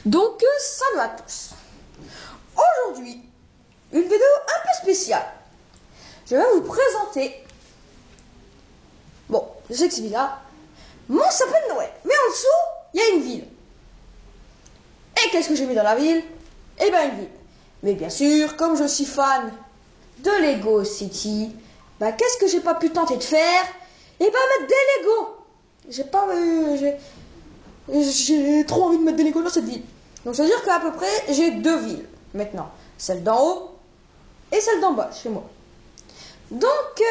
Donc, salut à tous. Aujourd'hui, une vidéo un peu spéciale. Je vais vous présenter, bon, je sais que c'est bizarre, mon sapin de Noël. Mais en dessous, il y a une ville. Et qu'est-ce que j'ai mis dans la ville? Eh bien, une ville. Mais bien sûr, comme je suis fan de Lego City, bah, qu'est-ce que j'ai pas pu tenter de faire? Eh ben, mettre des Lego. J'ai trop envie de mettre des Lego dans cette ville. Donc, ça veut dire qu'à peu près, j'ai deux villes maintenant. Celle d'en haut et celle d'en bas, chez moi. Donc,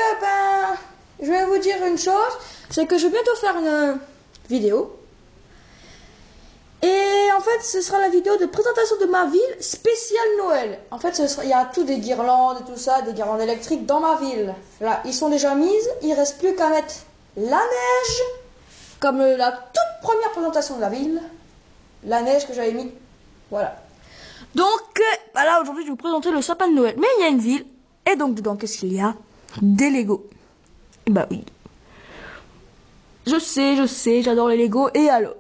je vais vous dire une chose, c'est que je vais bientôt faire une vidéo. Et en fait, ce sera la vidéo de présentation de ma ville spéciale Noël. En fait, il y a tout des guirlandes et tout ça, des guirlandes électriques dans ma ville. Là, ils sont déjà mises, il ne reste plus qu'à mettre la neige, comme la toute première présentation de la ville. La neige que j'avais mis, voilà. Donc, là, aujourd'hui, je vais vous présenter le sapin de Noël. Mais il y a une ville, et donc dedans, qu'est-ce qu'il y a? Des Lego. Bah oui. Je sais, j'adore les Lego, et alors?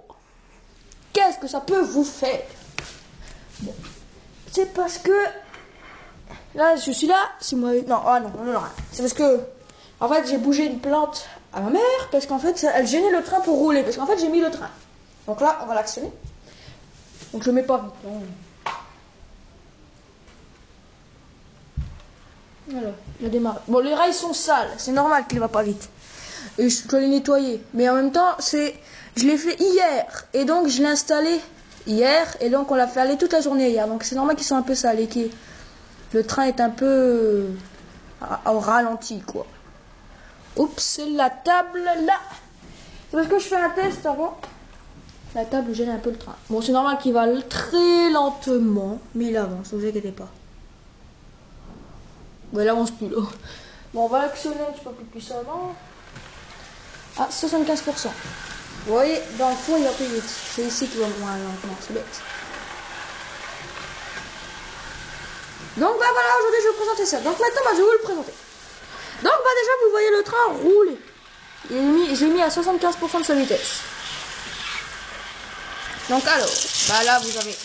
Qu'est-ce que ça peut vous faire? Bon. C'est parce que là, je suis là, c'est moi. Non, non. C'est parce que en fait, j'ai bougé une plante à ma mère parce qu'en fait, elle gênait le train pour rouler. Parce qu'en fait, j'ai mis le train. Donc là, on va l'actionner. Donc je le mets pas vite. Non. Voilà, il a démarré. Bon, les rails sont sales, c'est normal qu'il va pas vite. Et je dois les nettoyer. Mais en même temps, je l'ai fait hier. Et donc, je l'ai installé hier. Et donc, on l'a fait aller toute la journée hier. Donc, c'est normal qu'ils soient un peu sales et que le train est un peu au ralenti, quoi. Oups, la table, là. C'est parce que je fais un test avant. La table gêne un peu le train. Bon, c'est normal qu'il va très lentement. Mais il avance, ne vous inquiétez pas. Bon, il avance plus, là. Bon, on va actionner un petit peu plus puissamment. À 75%. Vous voyez, dans le fond, il va plus vite. C'est ici qu'il va moins lentement, c'est bête. Donc, voilà, aujourd'hui, je vais vous présenter ça. Donc, maintenant, je vais vous le présenter. Donc, déjà, vous voyez le train rouler. J'ai mis à 75% de sa vitesse. Donc, alors, là, vous avez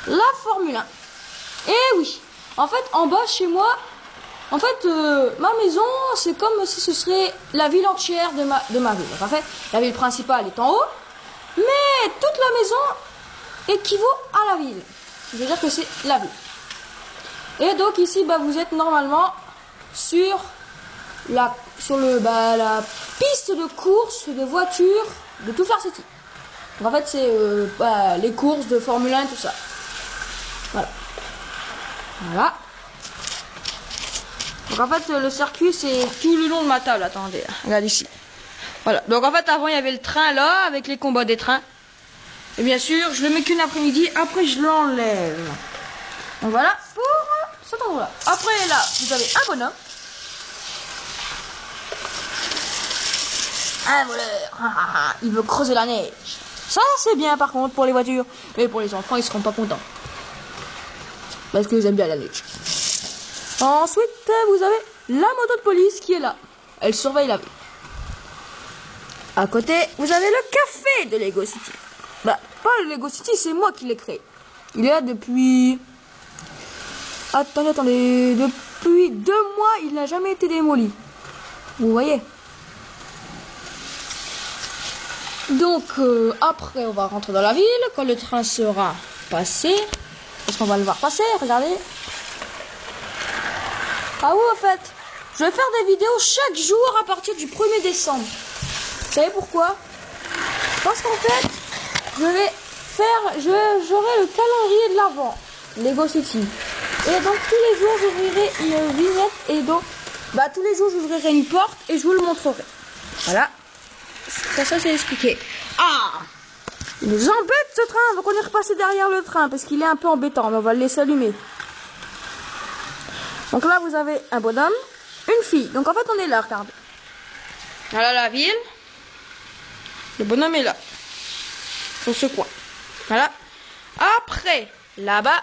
la Formule 1. Et oui, en fait, en bas, chez moi, en fait, ma maison, c'est comme si ce serait la ville entière de ma ville. En fait, la ville principale est en haut, mais toute la maison équivaut à la ville. Je veux dire que c'est la ville. Et donc ici, vous êtes normalement sur la piste de course de voitures de Tout Faire City. Donc en fait, c'est les courses de Formule 1 et tout ça. Voilà. Donc en fait, le circuit, c'est tout le long de ma table. Attendez, regardez ici. Voilà. Donc en fait, avant, il y avait le train là, avec les combats des trains. Et bien sûr, je le mets qu'une après-midi. Après, je l'enlève. Donc voilà, pour cet endroit-là. Après, là, vous avez un bonhomme. Un voleur. Il veut creuser la neige. Ça, c'est bien, par contre, pour les voitures. Mais pour les enfants, ils seront pas contents. Parce qu'ils aiment bien la neige. Ensuite, vous avez la moto de police qui est là. Elle surveille la ville. À côté, vous avez le café de Lego City. Pas le Lego City, c'est moi qui l'ai créé. Il est là depuis... Attendez. Depuis 2 mois, il n'a jamais été démoli. Vous voyez? Donc, après, on va rentrer dans la ville. Quand le train sera passé. Parce qu'on va le voir passer, regardez. Ah oui, en fait, je vais faire des vidéos chaque jour à partir du 1er décembre. Vous savez pourquoi? Parce qu'en fait, j'aurai le calendrier de l'Avent, Lego City. Et donc, tous les jours, j'ouvrirai une vignette. Et donc, tous les jours, j'ouvrirai une porte et je vous le montrerai. Voilà. Ça c'est expliqué. Ah! Il nous embête ce train, donc on est repassé derrière le train parce qu'il est un peu embêtant, mais on va le laisser allumer. Donc là, vous avez un bonhomme, une fille. Donc en fait, on est là, regardez. Voilà la ville. Le bonhomme est là. Sur ce coin. Voilà. Après, là-bas.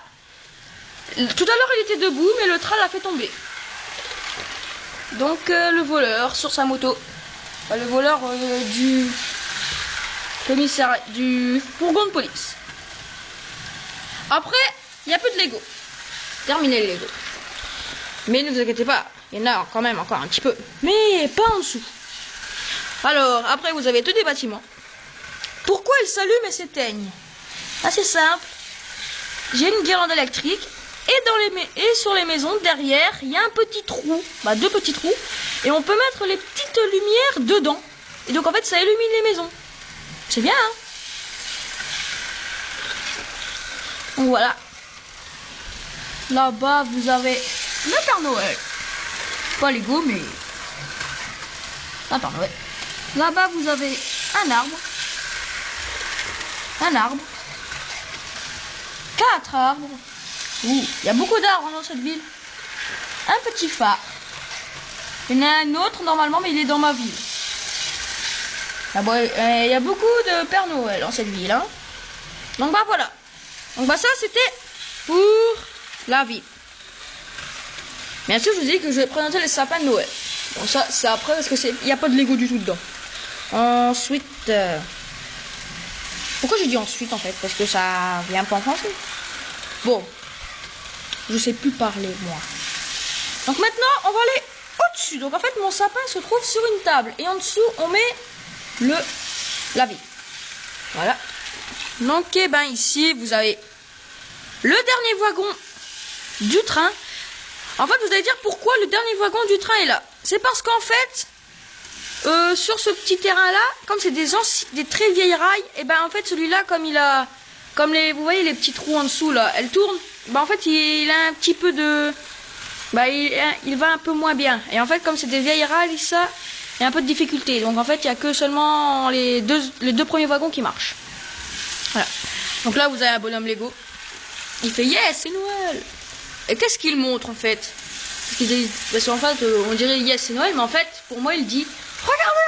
Tout à l'heure, il était debout, mais le train l'a fait tomber. Donc le voleur sur sa moto. Le voleur du fourgon de police. Après, il n'y a plus de Lego. Terminé les Lego. Mais ne vous inquiétez pas, il y en a quand même encore un petit peu. Mais pas en dessous. Alors, après, vous avez tous des bâtiments. Pourquoi ils s'allument et s'éteignent? Assez simple. J'ai une guirlande électrique. Et sur les maisons, derrière, il y a un petit trou. Bah, 2 petits trous. Et on peut mettre les petites lumières dedans. Et donc, en fait, ça illumine les maisons. C'est bien, hein? Donc, voilà. Là-bas, vous avez le Père Noël. Pas Lego, mais... le Père Noël. Là-bas, vous avez un arbre. Un arbre. 4 arbres. Ouh, il y a beaucoup d'arbres dans cette ville. Un petit phare. Il y en a un autre normalement, mais il est dans ma ville. Ah bon, il y a beaucoup de Père Noël dans cette ville. Hein. Donc bah voilà. Donc bah ça c'était pour la ville. Bien sûr, je vous dis que je vais présenter les sapins de Noël. Bon ça c'est après parce que il n'y a pas de Lego du tout dedans. Ensuite... Pourquoi j'ai dit ensuite en fait? Parce que ça vient pas en français. Bon. Je sais plus parler moi. Donc maintenant on va aller au-dessus. Donc en fait mon sapin se trouve sur une table. Et en dessous on met la vie. Voilà. Donc eh ben ici vous avez le dernier wagon du train. En fait vous allez dire pourquoi le dernier wagon du train est là. C'est parce qu'en fait sur ce petit terrain là, comme c'est des très vieilles rails, et ben en fait celui-là comme vous voyez les petits trous en dessous là, elle tourne. Ben en fait il a un petit peu de, il va un peu moins bien. Et en fait comme c'est des vieilles rails ça, il y a un peu de difficulté. Donc en fait il y a que seulement les deux premiers wagons qui marchent. Voilà. Donc là vous avez un bonhomme Lego. Il fait yes c'est Noël. Et qu'est-ce qu'il montre en fait? Parce qu'en fait on dirait yes c'est Noël, mais en fait pour moi il dit regardez,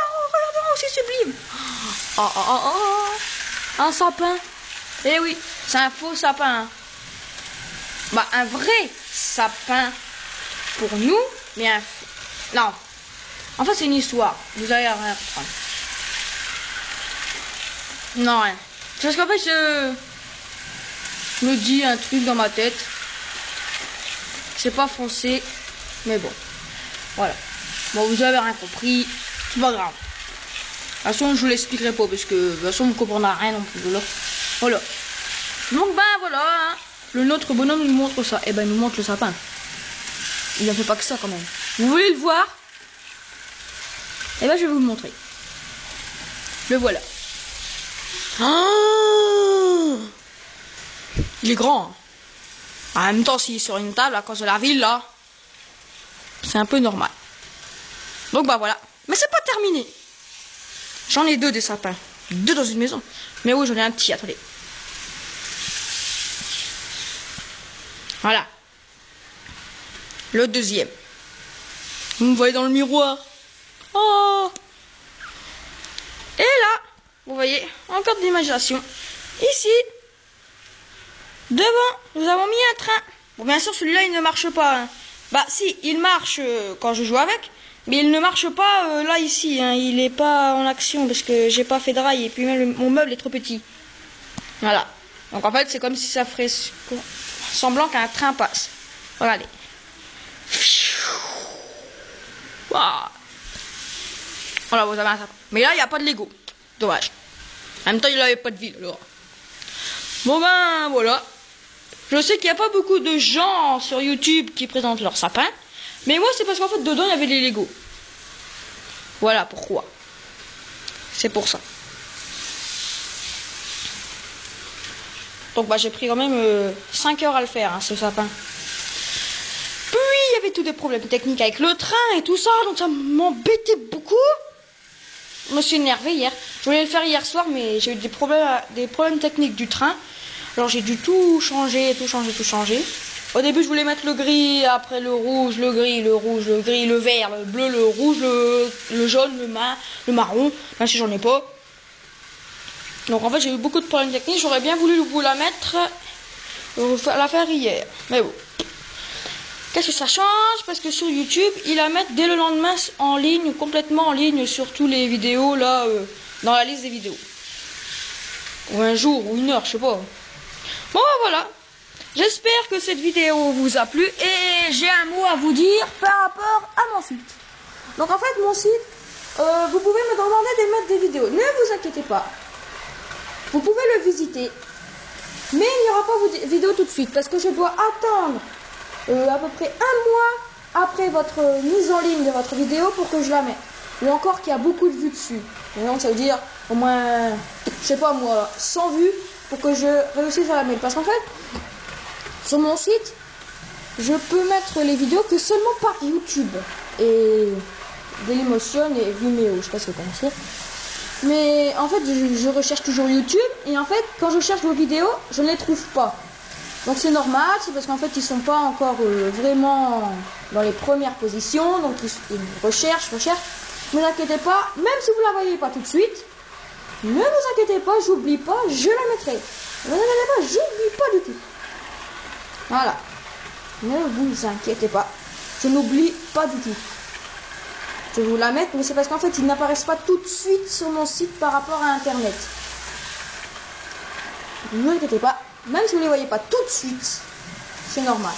c'est sublime. Un sapin. Eh oui, c'est un faux sapin. Bah un vrai sapin pour nous, mais un... Non. En fait c'est une histoire. Vous allez rien comprendre. Non, rien. Parce qu'en fait je me dis un truc dans ma tête. C'est pas foncé, mais bon. Voilà. Bon, vous avez rien compris. C'est pas grave. De toute façon, je vous l'expliquerai pas parce que de toute façon, vous ne comprenez rien non plus. Voilà. Donc, ben voilà. Hein. Notre bonhomme nous montre ça. Et ben, il nous montre le sapin. Il ne fait pas que ça quand même. Vous voulez le voir? Et ben, je vais vous le montrer. Le voilà. Oh, il est grand. Hein. En même temps, s'il est sur une table à cause de la ville, là, c'est un peu normal. Donc, bah voilà. Mais c'est pas terminé. J'en ai 2 des sapins. 2 dans une maison. Mais oui, j'en ai un petit, attendez. Voilà. Le deuxième. Vous me voyez dans le miroir. Oh. Et là, vous voyez, encore de l'imagination. Ici, devant, nous avons mis un train. Bon, bien sûr, celui-là, il ne marche pas. Hein. Bah, si, il marche quand je joue avec. Mais il ne marche pas là, ici. Hein. Il n'est pas en action parce que j'ai pas fait de rail. Et puis même, mon meuble est trop petit. Voilà. Donc, en fait, c'est comme si ça ferait semblant qu'un train passe. Regardez. Wow. Voilà, vous avez un sapin. Mais là, il n'y a pas de Lego. Dommage. En même temps, il n'avait pas de ville. Alors. Bon, ben, voilà. Je sais qu'il n'y a pas beaucoup de gens sur YouTube qui présentent leur sapin. Mais moi, c'est parce qu'en fait, dedans, il y avait des Lego. Voilà pourquoi. C'est pour ça. Donc, bah, j'ai pris quand même 5 heures à le faire, hein, ce sapin. Puis, il y avait tous des problèmes techniques avec le train et tout ça. Donc, ça m'embêtait beaucoup. Je me suis énervé hier. Je voulais le faire hier soir, mais j'ai eu des problèmes techniques du train. Alors, j'ai dû tout changer. Au début, je voulais mettre le gris, après le rouge, le gris, le vert, le bleu, le rouge, le jaune, le marron. Même si j'en ai pas. Donc en fait, j'ai eu beaucoup de problèmes techniques. J'aurais bien voulu vous la mettre, la faire hier. Mais bon. Qu'est-ce que ça change? Parce que sur YouTube, ils la mettent dès le lendemain en ligne, complètement en ligne sur tous les vidéos, là, dans la liste des vidéos. Ou un jour, ou une heure, je sais pas. Bon, voilà. j'espère que cette vidéo vous a plu et j'ai un mot à vous dire par rapport à mon site. Donc en fait mon site, vous pouvez me demander de mettre des vidéos. Ne vous inquiétez pas. Vous pouvez le visiter. Mais il n'y aura pas de vidéo tout de suite parce que je dois attendre à peu près un mois après votre mise en ligne de votre vidéo pour que je la mette. Ou encore qu'il y a beaucoup de vues dessus. Et donc ça veut dire au moins, je sais pas moi, 100 vues pour que je réussisse à la mettre. Parce qu'en fait, sur mon site, je peux mettre les vidéos que seulement par YouTube. Et Dailymotion et Vimeo, je sais pas si vous connaissez. Mais en fait, je recherche toujours YouTube. Et en fait, quand je cherche vos vidéos, je ne les trouve pas. Donc c'est normal, c'est parce qu'en fait, ils sont pas encore vraiment dans les premières positions. Donc ils recherchent. Ne vous inquiétez pas, même si vous la voyez pas tout de suite, ne vous inquiétez pas, j'oublie pas, je la mettrai. Ne vous inquiétez pas, j'oublie pas du tout. Voilà. Ne vous inquiétez pas, je n'oublie pas du tout. Je vais vous la mettre, mais c'est parce qu'en fait, ils n'apparaissent pas tout de suite sur mon site par rapport à Internet. Ne vous inquiétez pas, même si vous ne les voyez pas tout de suite, c'est normal.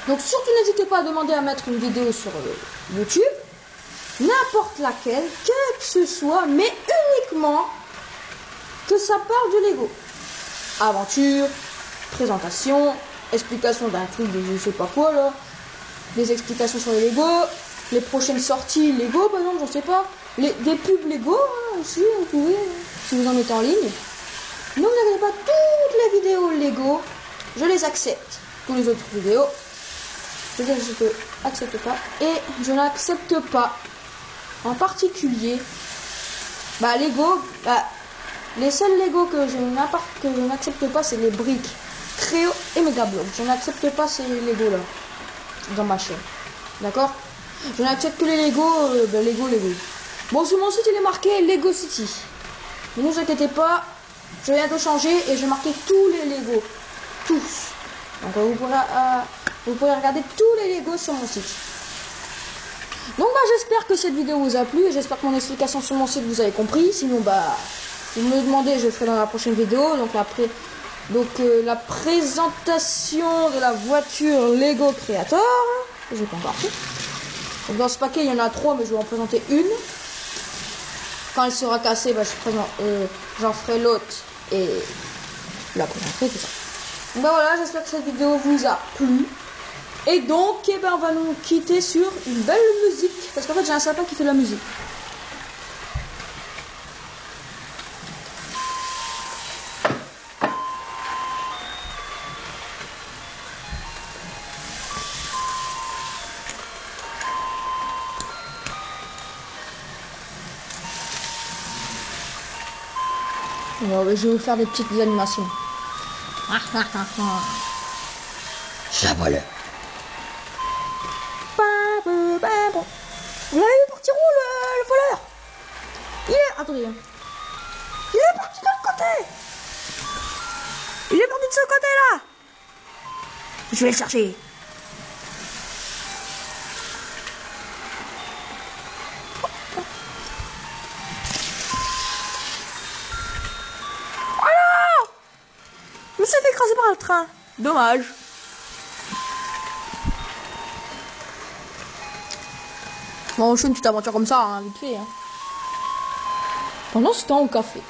Donc surtout n'hésitez pas à demander à mettre une vidéo sur YouTube. N'importe laquelle, quelle que ce soit, mais uniquement que ça parle de Lego. Aventure, présentation, explication d'un truc de je sais pas quoi là, des explications sur les Lego, les prochaines sorties Lego par exemple, je sais pas, des pubs Lego hein, aussi, vous pouvez, si vous en mettez en ligne. Ne vous inquiétez pas, toutes les vidéos Lego, je les accepte. Toutes les autres vidéos, je ne accepte pas et je n'accepte pas. En particulier, Lego, les seuls Lego que je n'accepte pas, c'est les briques, Créo et Megablock. Je n'accepte pas ces Lego là dans ma chaîne. D'accord? Je n'accepte que les Lego, Lego. Bon, sur mon site il est marqué Lego City. Mais ne vous inquiétez pas, je viens de changer et j'ai marqué tous les Lego, tous. Donc vous pourrez regarder tous les Lego sur mon site. Donc j'espère que cette vidéo vous a plu et j'espère que mon explication sur mon site vous avez compris. Sinon si vous me demandez, je ferai dans la prochaine vidéo. Donc la présentation de la voiture Lego Creator. J'ai pas encore fait. Donc dans ce paquet il y en a 3 mais je vais en présenter une. Quand elle sera cassée, j'en ferai l'autre et la présenterai tout ça. Donc voilà, j'espère que cette vidéo vous a plu. Et donc, on va nous quitter sur une belle musique. Parce qu'en fait, j'ai un sapin qui fait de la musique. Alors, je vais vous faire des petites animations. Chavaleur. Vous l'avez vu partir où le voleur? Attendez. Il est parti de l'autre côté. Il est parti de ce côté là. Je vais le chercher. Voilà. Je me suis fait écraser par le train. Dommage. Bon, je fais une petite aventure comme ça, hein, vite fait. Hein. Pendant ce temps, au café.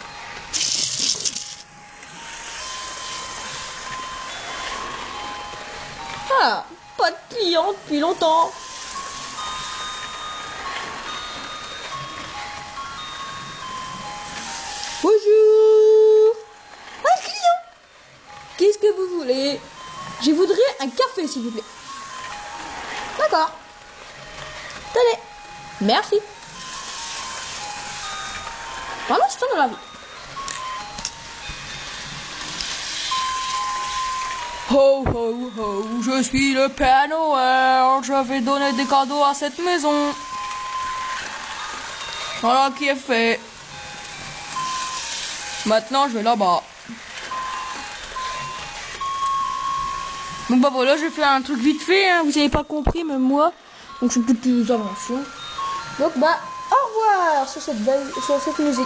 Ah, pas de client depuis longtemps. Bonjour. Un client. Qu'est-ce que vous voulez? Je voudrais un café, s'il vous plaît. D'accord. Tenez. Merci. Pendant ce temps de la vie. Ho ho ho, je suis le Père Noël, je vais donner des cadeaux à cette maison. Voilà qui est fait. Maintenant je vais là-bas. Donc voilà, j'ai fait un truc vite fait, hein. Vous avez pas compris, même moi. Donc c'est une petite invention. Donc au revoir sur cette musique.